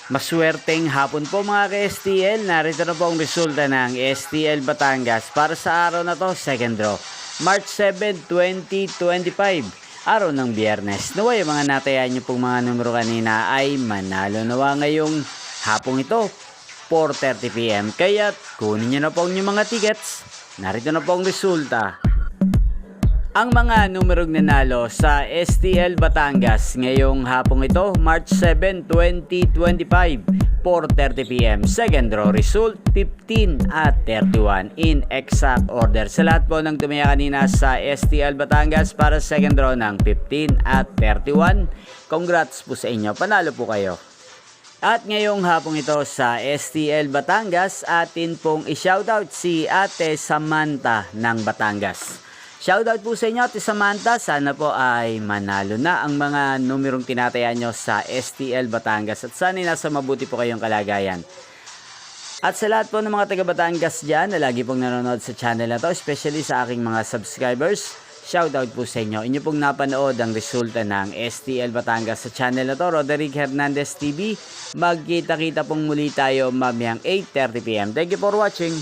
Maswerteng hapon po mga ka-STL. Narito na po ang resulta ng STL Batangas para sa araw na to, second draw. March 7, 2025. Araw ng Biyernes. Naway mga natayaan nyo pong mga numero kanina ay manalo nawa ngayong hapong ito, 4:30 PM. Kaya kunin nyo na po ang inyong mga tickets. Narito na po ang resulta. Ang mga numerong nanalo sa STL Batangas ngayong hapong ito, March 7, 2025, 4:30 PM. Second draw result, 15 at 31 in exact order. Sa lahat po ng tumaya kanina sa STL Batangas para sa second draw ng 15 at 31, congrats po sa inyo. Panalo po kayo. At ngayong hapong ito sa STL Batangas, atin pong i-shoutout si Ate Samantha ng Batangas. Shoutout po sa inyo, Ate Samantha. Sana po ay manalo na ang mga numerong tinataya nyo sa STL Batangas. At sana nasa mabuti po kayong kalagayan. At sa lahat po ng mga taga Batangas dyan na lagi pong nanonood sa channel na to, especially sa aking mga subscribers, shoutout po sa inyo. Inyo pong napanood ang resulta ng STL Batangas sa channel na to, Roderick Hernandez TV. Magkita-kita pong muli tayo mamayang 8:30 PM. Thank you for watching.